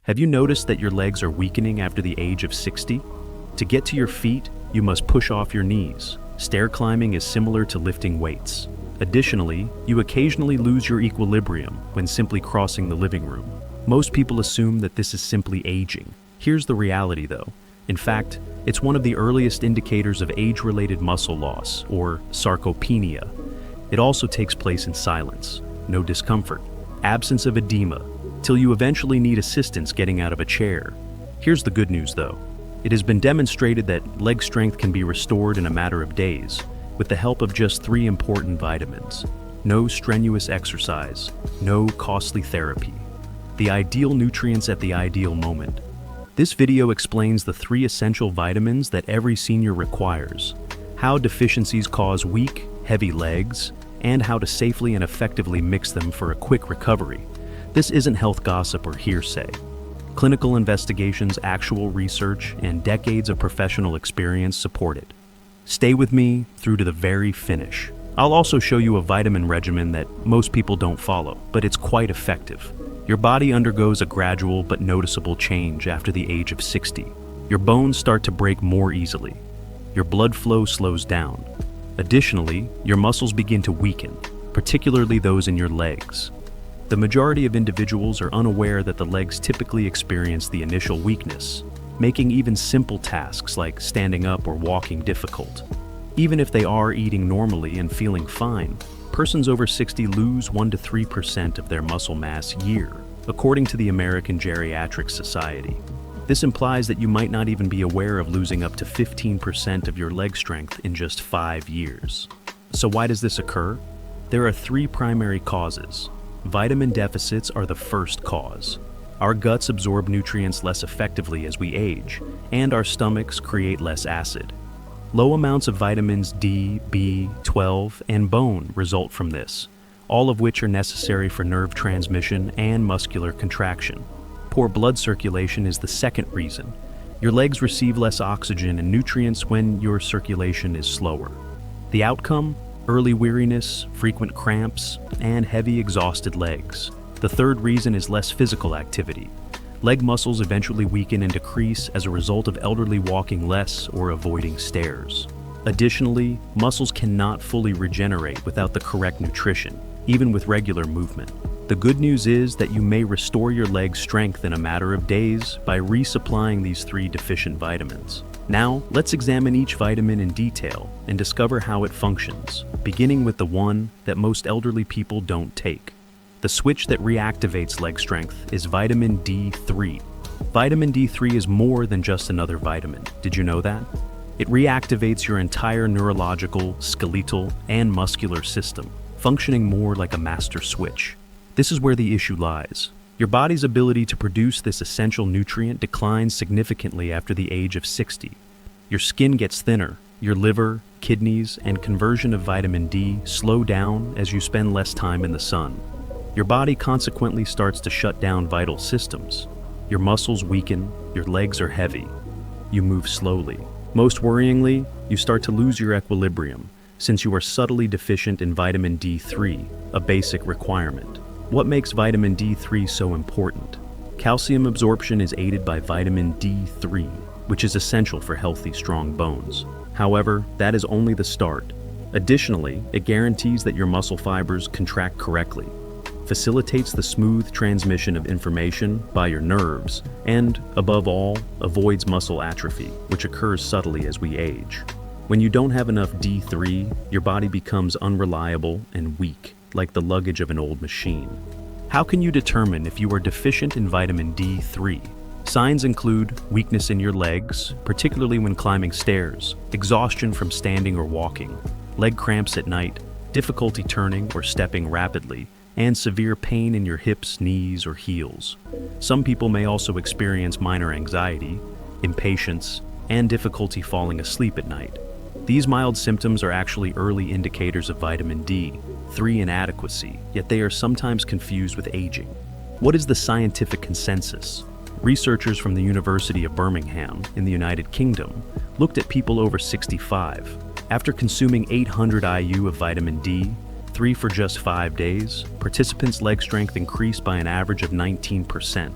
Have you noticed that your legs are weakening after the age of 60? To get to your feet, you must push off your knees. Stair climbing is similar to lifting weights. Additionally, you occasionally lose your equilibrium when simply crossing the living room. Most people assume that this is simply aging. Here's the reality though. In fact, it's one of the earliest indicators of age-related muscle loss, or sarcopenia. It also takes place in silence, no discomfort, absence of edema, till you eventually need assistance getting out of a chair. Here's the good news though. It has been demonstrated that leg strength can be restored in a matter of days, with the help of just 3 important vitamins. No strenuous exercise, no costly therapy. The ideal nutrients at the ideal moment. This video explains the 3 essential vitamins that every senior requires, how deficiencies cause weak, heavy legs, and how to safely and effectively mix them for a quick recovery. This isn't health gossip or hearsay. Clinical investigations, actual research, and decades of professional experience support it. Stay with me through to the very finish. I'll also show you a vitamin regimen that most people don't follow, but it's quite effective. Your body undergoes a gradual but noticeable change after the age of 60. Your bones start to break more easily. Your blood flow slows down. Additionally, your muscles begin to weaken, particularly those in your legs. The majority of individuals are unaware that the legs typically experience the initial weakness, making even simple tasks like standing up or walking difficult. Even if they are eating normally and feeling fine, persons over 60 lose 1 to 3% of their muscle mass year, according to the American Geriatric Society. This implies that you might not even be aware of losing up to 15% of your leg strength in just 5 years. So why does this occur? There are 3 primary causes. Vitamin deficits are the first cause. Our guts absorb nutrients less effectively as we age, and our stomachs create less acid. Low amounts of vitamins D, B12, and bone result from this, all of which are necessary for nerve transmission and muscular contraction. Poor blood circulation is the second reason. Your legs receive less oxygen and nutrients when your circulation is slower. The outcome? Early weariness, frequent cramps, and heavy, exhausted legs. The third reason is less physical activity. Leg muscles eventually weaken and decrease as a result of elderly walking less or avoiding stairs. Additionally, muscles cannot fully regenerate without the correct nutrition, even with regular movement. The good news is that you may restore your leg strength in a matter of days by resupplying these 3 deficient vitamins. Now, let's examine each vitamin in detail and discover how it functions, beginning with the one that most elderly people don't take. The switch that reactivates leg strength is vitamin D3. Vitamin D3 is more than just another vitamin. Did you know that? It reactivates your entire neurological, skeletal, and muscular system, functioning more like a master switch. This is where the issue lies. Your body's ability to produce this essential nutrient declines significantly after the age of 60. Your skin gets thinner, your liver, kidneys, and conversion of vitamin D slow down as you spend less time in the sun. Your body consequently starts to shut down vital systems. Your muscles weaken, your legs are heavy. You move slowly. Most worryingly, you start to lose your equilibrium, since you are subtly deficient in vitamin D3, a basic requirement. What makes vitamin D3 so important? Calcium absorption is aided by vitamin D3, which is essential for healthy, strong bones. However, that is only the start. Additionally, it guarantees that your muscle fibers contract correctly, facilitates the smooth transmission of information by your nerves, and, above all, avoids muscle atrophy, which occurs subtly as we age. When you don't have enough D3, your body becomes unreliable and weak, like the luggage of an old machine. How can you determine if you are deficient in vitamin D3? Signs include weakness in your legs, particularly when climbing stairs, exhaustion from standing or walking, leg cramps at night, difficulty turning or stepping rapidly, and severe pain in your hips, knees, or heels. Some people may also experience minor anxiety, impatience, and difficulty falling asleep at night. These mild symptoms are actually early indicators of vitamin D3 inadequacy, yet they are sometimes confused with aging. What is the scientific consensus? Researchers from the University of Birmingham in the United Kingdom looked at people over 65. After consuming 800 IU of vitamin D3 for just 5 days, participants' leg strength increased by an average of 19%.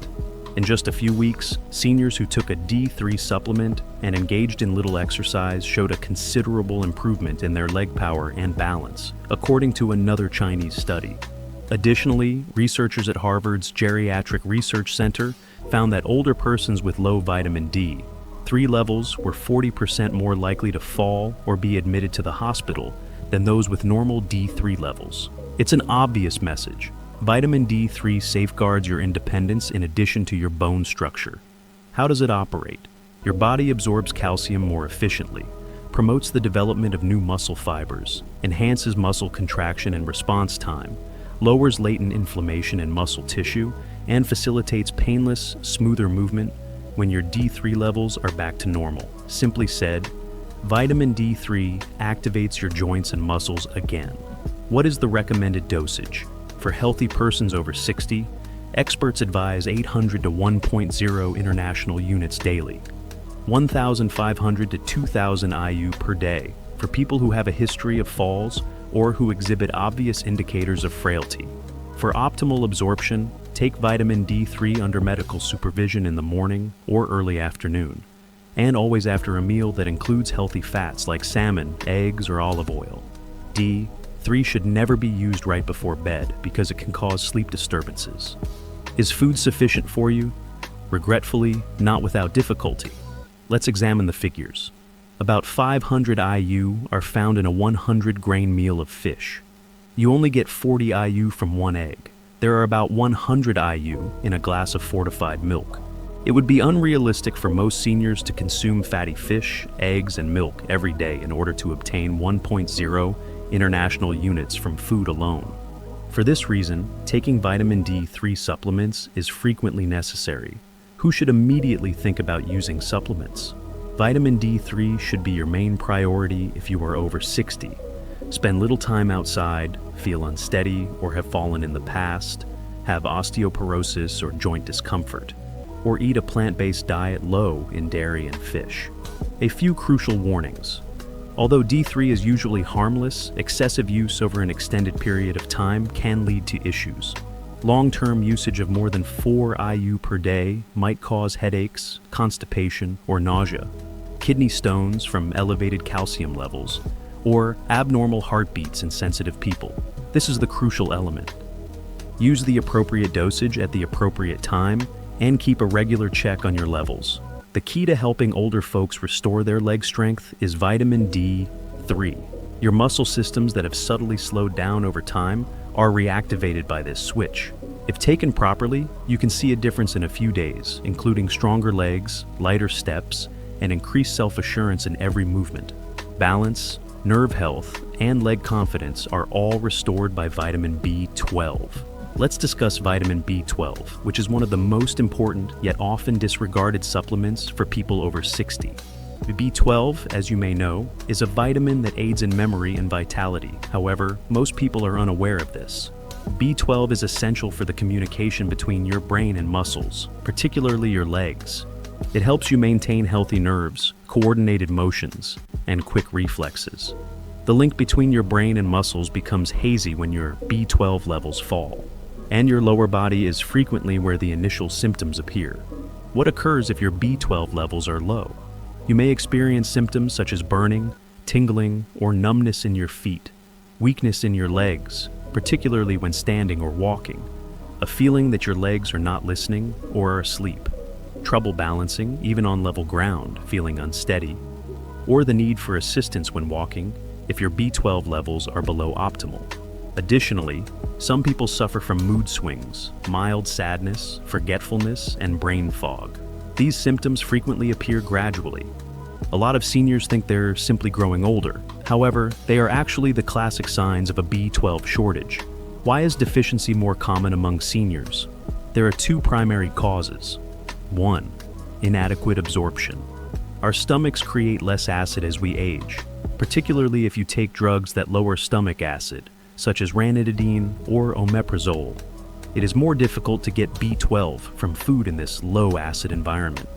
In just a few weeks, seniors who took a D3 supplement and engaged in little exercise showed a considerable improvement in their leg power and balance, according to another Chinese study. Additionally, researchers at Harvard's Geriatric Research Center found that older persons with low vitamin D3 levels were 40% more likely to fall or be admitted to the hospital than those with normal D3 levels. It's an obvious message. Vitamin D3 safeguards your independence in addition to your bone structure. How does it operate? Your body absorbs calcium more efficiently, promotes the development of new muscle fibers, enhances muscle contraction and response time, lowers latent inflammation in muscle tissue, and facilitates painless, smoother movement when your D3 levels are back to normal. Simply said, vitamin D3 activates your joints and muscles again. What is the recommended dosage? For healthy persons over 60, experts advise 800 to 1.0 international units daily, 1,500 to 2,000 IU per day for people who have a history of falls or who exhibit obvious indicators of frailty. For optimal absorption, take vitamin D3 under medical supervision in the morning or early afternoon, and always after a meal that includes healthy fats like salmon, eggs, or olive oil. D3 should never be used right before bed because it can cause sleep disturbances. Is food sufficient for you? Regretfully, not without difficulty. Let's examine the figures. About 500 IU are found in a 100-grain meal of fish. You only get 40 IU from one egg. There are about 100 IU in a glass of fortified milk. It would be unrealistic for most seniors to consume fatty fish, eggs, and milk every day in order to obtain 1.0 international units from food alone. For this reason, taking vitamin D3 supplements is frequently necessary. Who should immediately think about using supplements? Vitamin D3 should be your main priority if you are over 60. Spend little time outside, feel unsteady or have fallen in the past, have osteoporosis or joint discomfort, or eat a plant-based diet low in dairy and fish. A few crucial warnings. Although D3 is usually harmless, excessive use over an extended period of time can lead to issues. Long-term usage of more than 4 IU per day might cause headaches, constipation, or nausea, kidney stones from elevated calcium levels, or abnormal heartbeats in sensitive people. This is the crucial element. Use the appropriate dosage at the appropriate time and keep a regular check on your levels. The key to helping older folks restore their leg strength is vitamin D3. Your muscle systems that have subtly slowed down over time are reactivated by this switch. If taken properly, you can see a difference in a few days, including stronger legs, lighter steps, and increased self-assurance in every movement. Balance, nerve health, and leg confidence are all restored by vitamin B12. Let's discuss vitamin B12, which is one of the most important yet often disregarded supplements for people over 60. B12, as you may know, is a vitamin that aids in memory and vitality. However, most people are unaware of this. B12 is essential for the communication between your brain and muscles, particularly your legs. It helps you maintain healthy nerves, coordinated motions, and quick reflexes. The link between your brain and muscles becomes hazy when your B12 levels fall, and your lower body is frequently where the initial symptoms appear. What occurs if your B12 levels are low? You may experience symptoms such as burning, tingling, or numbness in your feet, weakness in your legs, particularly when standing or walking, a feeling that your legs are not listening or are asleep, trouble balancing even on level ground, feeling unsteady, or the need for assistance when walking if your B12 levels are below optimal. Additionally, some people suffer from mood swings, mild sadness, forgetfulness, and brain fog. These symptoms frequently appear gradually. A lot of seniors think they're simply growing older. However, they are actually the classic signs of a B12 shortage. Why is deficiency more common among seniors? There are two primary causes. 1. Inadequate absorption. Our stomachs create less acid as we age, particularly if you take drugs that lower stomach acid, such as ranitidine or omeprazole. It is more difficult to get B12 from food in this low-acid environment.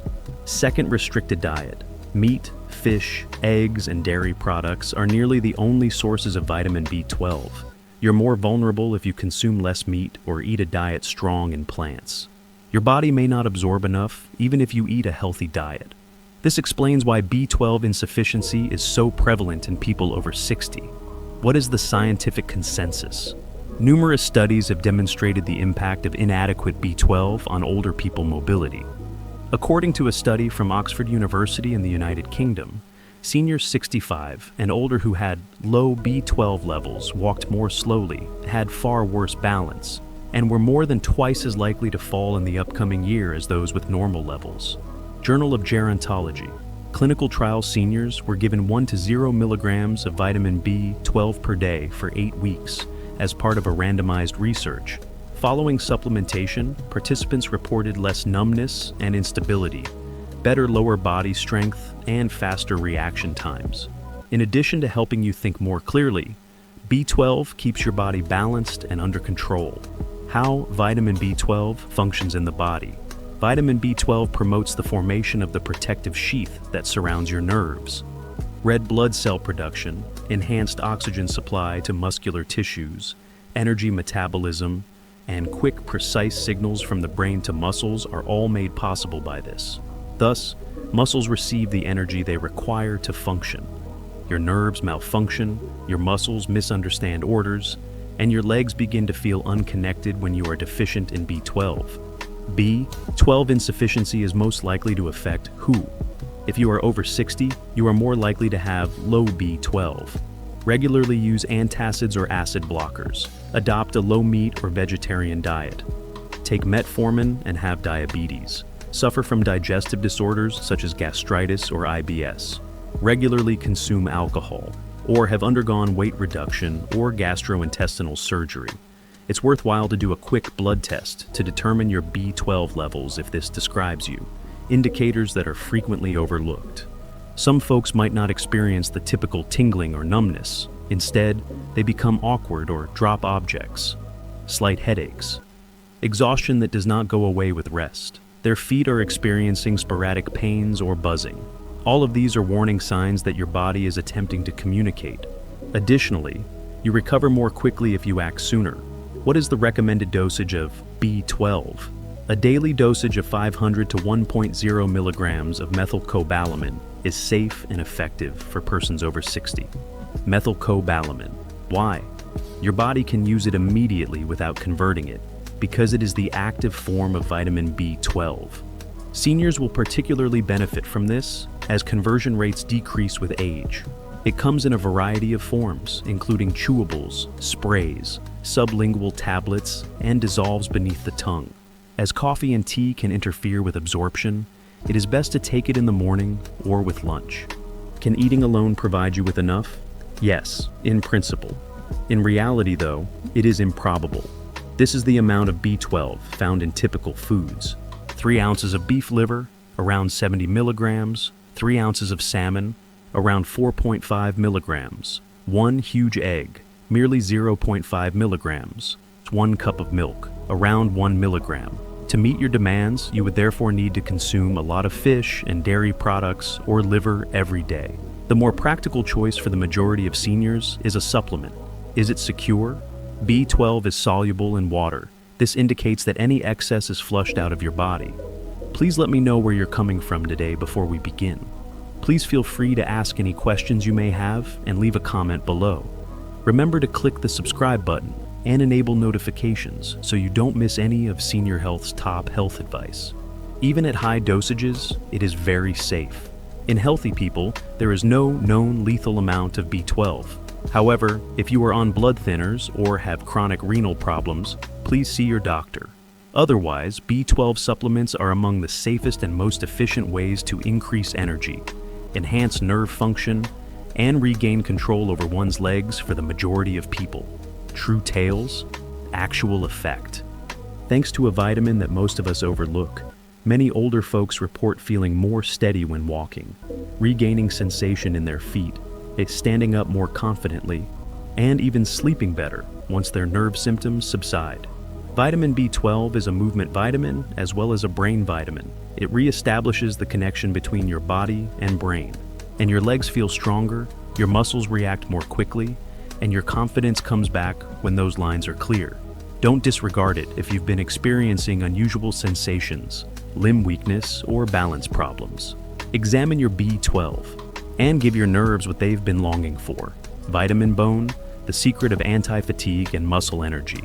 Second, restricted diet. Meat, fish, eggs, and dairy products are nearly the only sources of vitamin B12. You're more vulnerable if you consume less meat or eat a diet strong in plants. Your body may not absorb enough, even if you eat a healthy diet. This explains why B12 insufficiency is so prevalent in people over 60. What is the scientific consensus? Numerous studies have demonstrated the impact of inadequate B12 on older people mobility. According to a study from Oxford University in the United Kingdom, seniors 65 and older who had low B12 levels walked more slowly, had far worse balance, and were more than twice as likely to fall in the upcoming year as those with normal levels. Journal of Gerontology. Clinical trial seniors were given 1 to 0 milligrams of vitamin B12 per day for 8 weeks as part of a randomized research. Following supplementation, participants reported less numbness and instability, better lower body strength, and faster reaction times. In addition to helping you think more clearly, B12 keeps your body balanced and under control. How vitamin B12 functions in the body. Vitamin B12 promotes the formation of the protective sheath that surrounds your nerves. Red blood cell production, enhanced oxygen supply to muscular tissues, energy metabolism, and quick, precise signals from the brain to muscles are all made possible by this. Thus, muscles receive the energy they require to function. Your nerves malfunction, your muscles misunderstand orders, and your legs begin to feel unconnected when you are deficient in B12. B12 insufficiency is most likely to affect who? If you are over 60, you are more likely to have low B12. Regularly use antacids or acid blockers. Adopt a low-meat or vegetarian diet. Take metformin and have diabetes. Suffer from digestive disorders such as gastritis or IBS. Regularly consume alcohol, or have undergone weight reduction or gastrointestinal surgery. It's worthwhile to do a quick blood test to determine your B12 levels if this describes you, indicators that are frequently overlooked. Some folks might not experience the typical tingling or numbness. Instead, they become awkward or drop objects, slight headaches, exhaustion that does not go away with rest. Their feet are experiencing sporadic pains or buzzing. All of these are warning signs that your body is attempting to communicate. Additionally, you recover more quickly if you act sooner. What is the recommended dosage of B12? A daily dosage of 500 to 1.0 milligrams of methylcobalamin is safe and effective for persons over 60. Methylcobalamin. Why? Your body can use it immediately without converting it, because it is the active form of vitamin B12. Seniors will particularly benefit from this, as conversion rates decrease with age. It comes in a variety of forms, including chewables, sprays, sublingual tablets, and dissolves beneath the tongue. As coffee and tea can interfere with absorption, it is best to take it in the morning or with lunch. Can eating alone provide you with enough? Yes, in principle. In reality, though, it is improbable. This is the amount of B12 found in typical foods. 3 ounces of beef liver, around 70 milligrams, 3 ounces of salmon, around 4.5 milligrams, 1 huge egg, merely 0.5 milligrams, 1 cup of milk, around 1 milligram. To meet your demands, you would therefore need to consume a lot of fish and dairy products or liver every day. The more practical choice for the majority of seniors is a supplement. Is it secure? B12 is soluble in water. This indicates that any excess is flushed out of your body. Please let me know where you're coming from today before we begin. Please feel free to ask any questions you may have and leave a comment below. Remember to click the subscribe button and enable notifications so you don't miss any of Senior Health's top health advice. Even at high dosages, it is very safe. In healthy people, there is no known lethal amount of B12. However, if you are on blood thinners or have chronic renal problems, please see your doctor. Otherwise, B12 supplements are among the safest and most efficient ways to increase energy, enhance nerve function, and regain control over one's legs for the majority of people. True tales, actual effect. Thanks to a vitamin that most of us overlook, many older folks report feeling more steady when walking, regaining sensation in their feet, standing up more confidently, and even sleeping better once their nerve symptoms subside. Vitamin B12 is a movement vitamin as well as a brain vitamin. It reestablishes the connection between your body and brain, and your legs feel stronger, your muscles react more quickly, and your confidence comes back when those lines are clear. Don't disregard it if you've been experiencing unusual sensations, limb weakness, or balance problems. Examine your B12 and give your nerves what they've been longing for. Vitamin bone, the secret of anti-fatigue and muscle energy.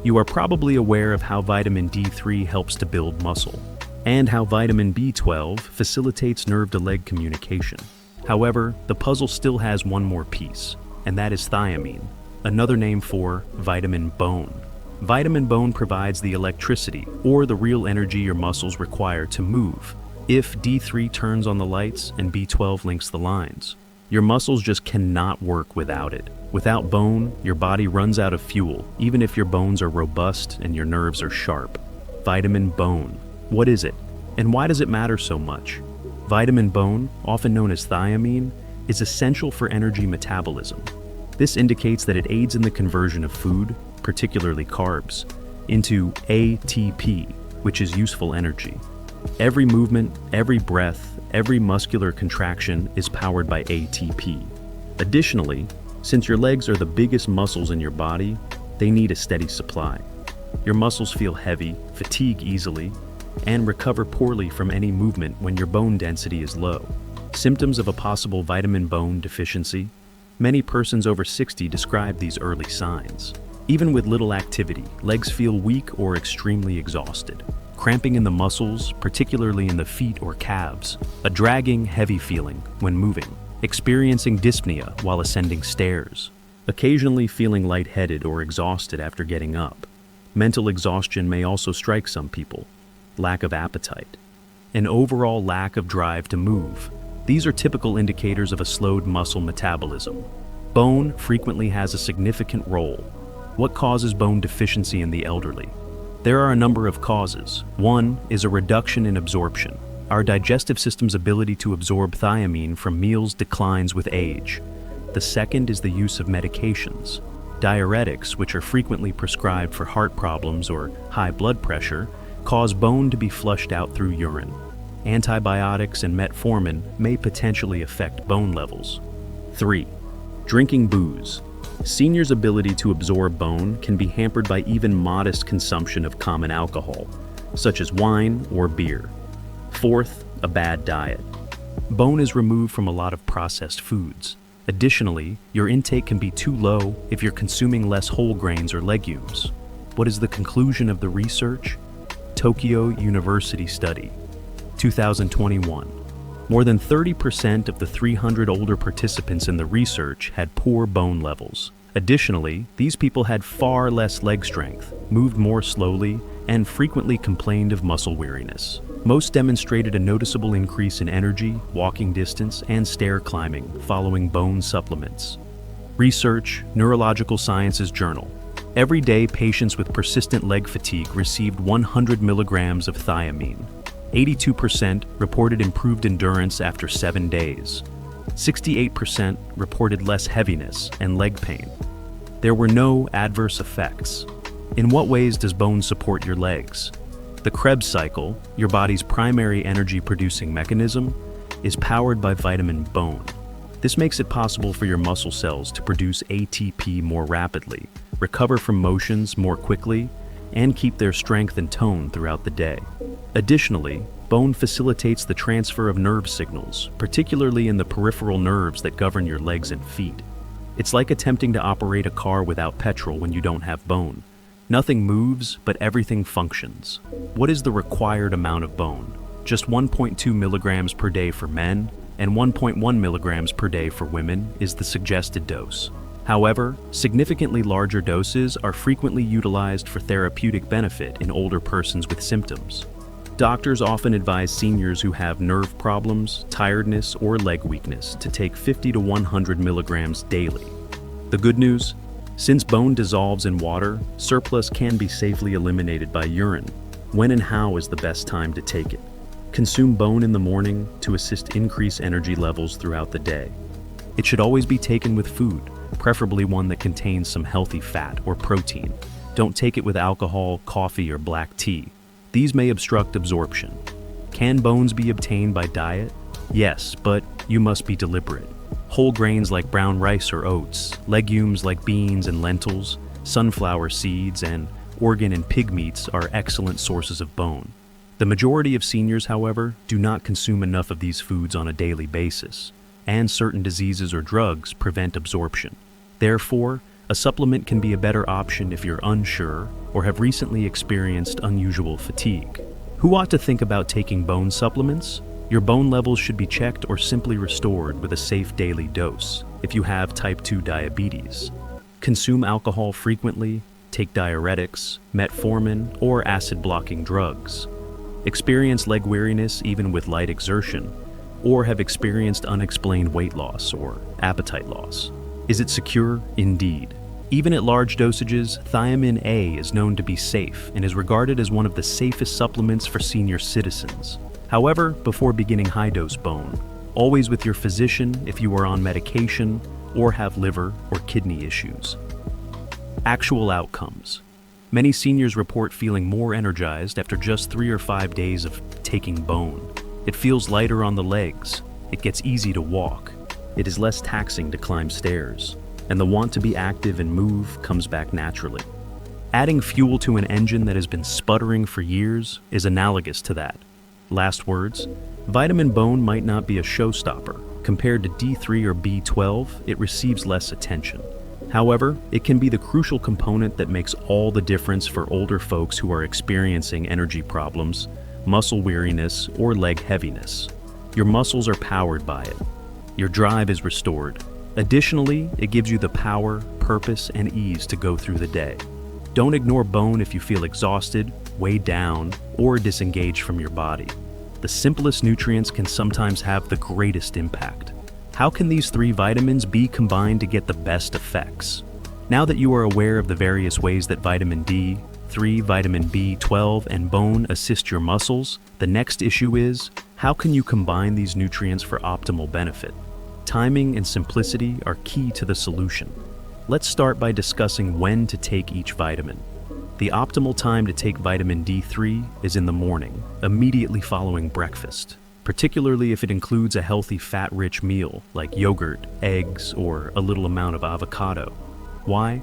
You are probably aware of how vitamin D3 helps to build muscle, and how vitamin B12 facilitates nerve-to-leg communication. However, the puzzle still has one more piece, and that is thiamine, another name for vitamin bone. Vitamin bone provides the electricity, or the real energy your muscles require to move. If D3 turns on the lights and B12 links the lines, your muscles just cannot work without it. Without bone, your body runs out of fuel, even if your bones are robust and your nerves are sharp. Vitamin bone. What is it? And why does it matter so much? Vitamin bone, often known as thiamine, is essential for energy metabolism. This indicates that it aids in the conversion of food, particularly carbs, into ATP, which is useful energy. Every movement, every breath, every muscular contraction is powered by ATP. Additionally, since your legs are the biggest muscles in your body, they need a steady supply. Your muscles feel heavy, fatigue easily, and recover poorly from any movement when your bone density is low. Symptoms of a possible vitamin bone deficiency? Many persons over 60 describe these early signs. Even with little activity, legs feel weak or extremely exhausted. Cramping in the muscles, particularly in the feet or calves. A dragging, heavy feeling when moving. Experiencing dyspnea while ascending stairs. Occasionally feeling lightheaded or exhausted after getting up. Mental exhaustion may also strike some people. Lack of appetite. An overall lack of drive to move. These are typical indicators of a slowed muscle metabolism. Bone frequently has a significant role. What causes bone deficiency in the elderly? There are a number of causes. One is a reduction in absorption. Our digestive system's ability to absorb thiamine from meals declines with age. The second is the use of medications. Diuretics, which are frequently prescribed for heart problems or high blood pressure, cause bone to be flushed out through urine. Antibiotics and metformin may potentially affect bone levels. 3. Drinking booze. Seniors' ability to absorb bone can be hampered by even modest consumption of common alcohol, such as wine or beer. 4th, a bad diet. Bone is removed from a lot of processed foods. Additionally, your intake can be too low if you're consuming less whole grains or legumes. What is the conclusion of the research? Tokyo University study, 2021. More than 30% of the 300 older participants in the research had poor bone levels. Additionally, these people had far less leg strength, moved more slowly, and frequently complained of muscle weariness. Most demonstrated a noticeable increase in energy, walking distance, and stair climbing following bone supplements. Research, Neurological Sciences Journal. Every day, patients with persistent leg fatigue received 100 milligrams of thiamine. 82% reported improved endurance after 7 days. 68% reported less heaviness and leg pain. There were no adverse effects. In what ways does bone support your legs? The Krebs cycle, your body's primary energy-producing mechanism, is powered by vitamin bone. This makes it possible for your muscle cells to produce ATP more rapidly, recover from motions more quickly, and keep their strength and tone throughout the day. Additionally, bone facilitates the transfer of nerve signals, particularly in the peripheral nerves that govern your legs and feet. It's like attempting to operate a car without petrol when you don't have bone. Nothing moves, but everything functions. What is the required amount of bone? Just 1.2 milligrams per day for men and 1.1 milligrams per day for women is the suggested dose. However, significantly larger doses are frequently utilized for therapeutic benefit in older persons with symptoms. Doctors often advise seniors who have nerve problems, tiredness, or leg weakness to take 50 to 100 milligrams daily. The good news? Since bone dissolves in water, surplus can be safely eliminated by urine. When and how is the best time to take it? Consume bone in the morning to assist increase energy levels throughout the day. It should always be taken with food, preferably one that contains some healthy fat or protein. Don't take it with alcohol, coffee, or black tea. These may obstruct absorption. Can bones be obtained by diet? Yes, but you must be deliberate. Whole grains like brown rice or oats, legumes like beans and lentils, sunflower seeds, and organ, and pig meats are excellent sources of bone. The majority of seniors, however, do not consume enough of these foods on a daily basis, and certain diseases or drugs prevent absorption. Therefore, a supplement can be a better option if you're unsure or have recently experienced unusual fatigue. Who ought to think about taking bone supplements? Your bone levels should be checked or simply restored with a safe daily dose if you have type 2 diabetes. Consume alcohol frequently, take diuretics, metformin, or acid-blocking drugs. Experience leg weariness even with light exertion, or have experienced unexplained weight loss or appetite loss. Is it secure? Indeed. Even at large dosages, thiamine A is known to be safe and is regarded as one of the safest supplements for senior citizens. However, before beginning high-dose bone, always with your physician if you are on medication or have liver or kidney issues. Actual outcomes. Many seniors report feeling more energized after just 3 or 5 days of taking bone. It feels lighter on the legs, it gets easy to walk, it is less taxing to climb stairs, and the want to be active and move comes back naturally. Adding fuel to an engine that has been sputtering for years is analogous to that. Last words, vitamin bone might not be a showstopper. Compared to D3 or B12, it receives less attention. However, it can be the crucial component that makes all the difference for older folks who are experiencing energy problems, muscle weariness, or leg heaviness. Your muscles are powered by it. Your drive is restored. Additionally, it gives you the power, purpose, and ease to go through the day. Don't ignore bone if you feel exhausted, weighed down, or disengaged from your body. The simplest nutrients can sometimes have the greatest impact. How can these 3 vitamins be combined to get the best effects? Now that you are aware of the various ways that vitamin D3, vitamin B12, and bone assist your muscles, the next issue is, how can you combine these nutrients for optimal benefit? Timing and simplicity are key to the solution. Let's start by discussing when to take each vitamin. The optimal time to take vitamin D3 is in the morning, immediately following breakfast, particularly if it includes a healthy fat-rich meal like yogurt, eggs, or a little amount of avocado. Why?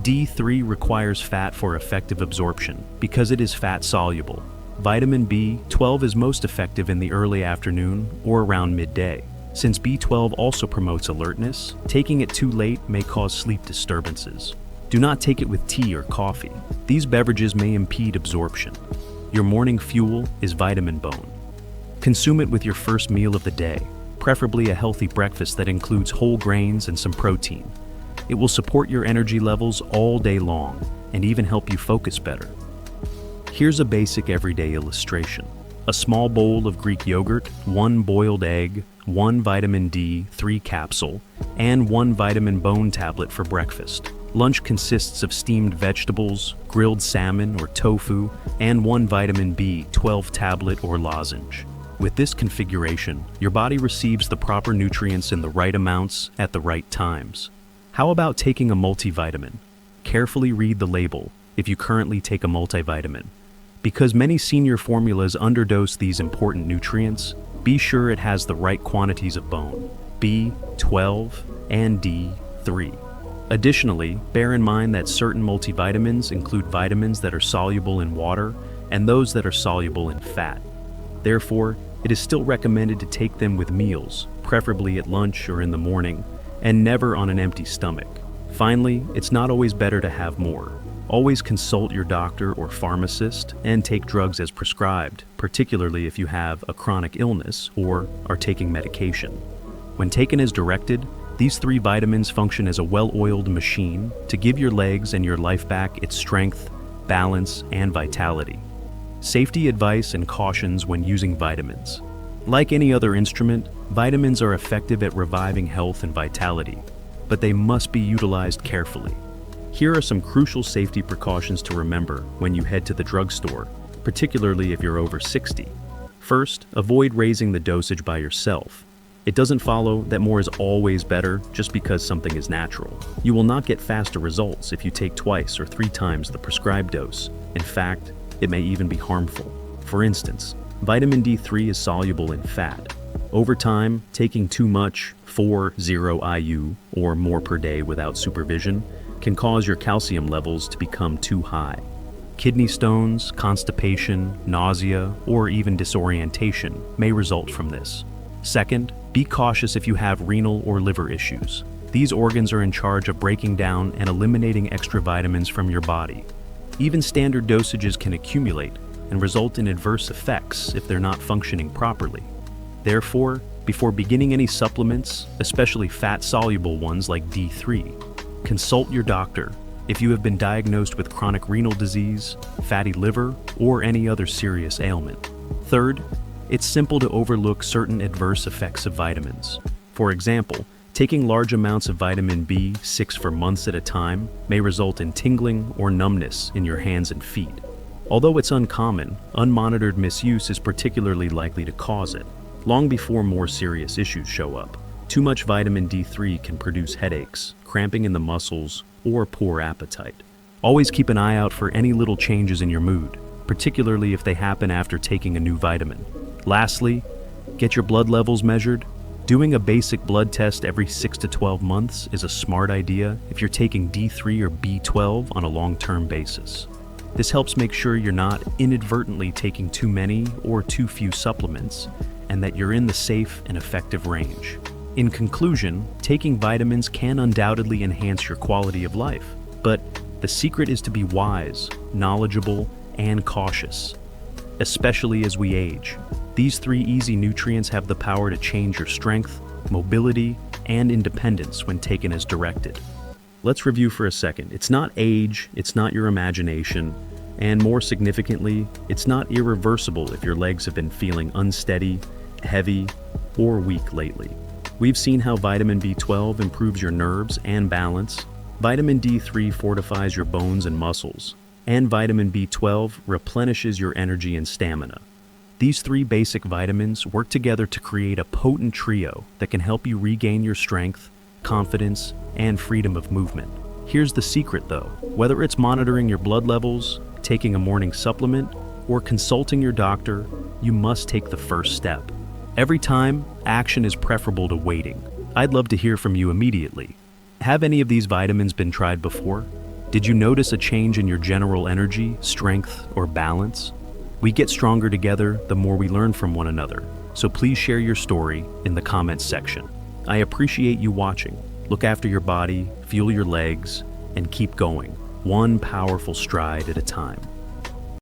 D3 requires fat for effective absorption because it is fat-soluble. Vitamin B12 is most effective in the early afternoon or around midday. Since B12 also promotes alertness, taking it too late may cause sleep disturbances. Do not take it with tea or coffee. These beverages may impede absorption. Your morning fuel is vitamin bone. Consume it with your first meal of the day, preferably a healthy breakfast that includes whole grains and some protein. It will support your energy levels all day long and even help you focus better. Here's a basic everyday illustration. A small bowl of Greek yogurt, 1 boiled egg, 1 vitamin D3 capsule, and 1 vitamin bone tablet for breakfast. Lunch consists of steamed vegetables, grilled salmon or tofu, and 1 vitamin B12 tablet or lozenge. With this configuration, your body receives the proper nutrients in the right amounts at the right times. How about taking a multivitamin? Carefully read the label if you currently take a multivitamin. Because many senior formulas underdose these important nutrients, be sure it has the right quantities of bone, B12 and D3. Additionally, bear in mind that certain multivitamins include vitamins that are soluble in water and those that are soluble in fat. Therefore, it is still recommended to take them with meals, preferably at lunch or in the morning, and never on an empty stomach. Finally, it's not always better to have more. Always consult your doctor or pharmacist and take drugs as prescribed, particularly if you have a chronic illness or are taking medication. When taken as directed, these 3 vitamins function as a well-oiled machine to give your legs and your life back its strength, balance, and vitality. Safety advice and cautions when using vitamins. Like any other instrument, vitamins are effective at reviving health and vitality, but they must be utilized carefully. Here are some crucial safety precautions to remember when you head to the drugstore, particularly if you're over 60. First, avoid raising the dosage by yourself. It doesn't follow that more is always better just because something is natural. You will not get faster results if you take twice or 3 times the prescribed dose. In fact, it may even be harmful. For instance, vitamin D3 is soluble in fat. Over time, taking too much, 40 IU or more per day without supervision, can cause your calcium levels to become too high. Kidney stones, constipation, nausea, or even disorientation may result from this. Second, be cautious if you have renal or liver issues. These organs are in charge of breaking down and eliminating extra vitamins from your body. Even standard dosages can accumulate and result in adverse effects if they're not functioning properly. Therefore, before beginning any supplements, especially fat-soluble ones like D3, consult your doctor if you have been diagnosed with chronic renal disease, fatty liver, or any other serious ailment. Third, it's simple to overlook certain adverse effects of vitamins. For example, taking large amounts of vitamin B6 for months at a time may result in tingling or numbness in your hands and feet. Although it's uncommon, unmonitored misuse is particularly likely to cause it, long before more serious issues show up. Too much vitamin D3 can produce headaches, cramping in the muscles, or poor appetite. Always keep an eye out for any little changes in your mood, particularly if they happen after taking a new vitamin. Lastly, get your blood levels measured. Doing a basic blood test every 6 to 12 months is a smart idea if you're taking D3 or B12 on a long-term basis. This helps make sure you're not inadvertently taking too many or too few supplements, and that you're in the safe and effective range. In conclusion, taking vitamins can undoubtedly enhance your quality of life, but the secret is to be wise, knowledgeable, and cautious. Especially as we age, these 3 easy nutrients have the power to change your strength, mobility, and independence when taken as directed. Let's review for a second. It's not age, it's not your imagination, and more significantly, it's not irreversible if your legs have been feeling unsteady, heavy, or weak lately. We've seen how vitamin B12 improves your nerves and balance, vitamin D3 fortifies your bones and muscles, and vitamin B12 replenishes your energy and stamina. These 3 basic vitamins work together to create a potent trio that can help you regain your strength, confidence, and freedom of movement. Here's the secret though, whether it's monitoring your blood levels, taking a morning supplement, or consulting your doctor, you must take the first step. Every time, action is preferable to waiting. I'd love to hear from you immediately. Have any of these vitamins been tried before? Did you notice a change in your general energy, strength, or balance? We get stronger together the more we learn from one another, so please share your story in the comments section. I appreciate you watching. Look after your body, fuel your legs, and keep going, one powerful stride at a time.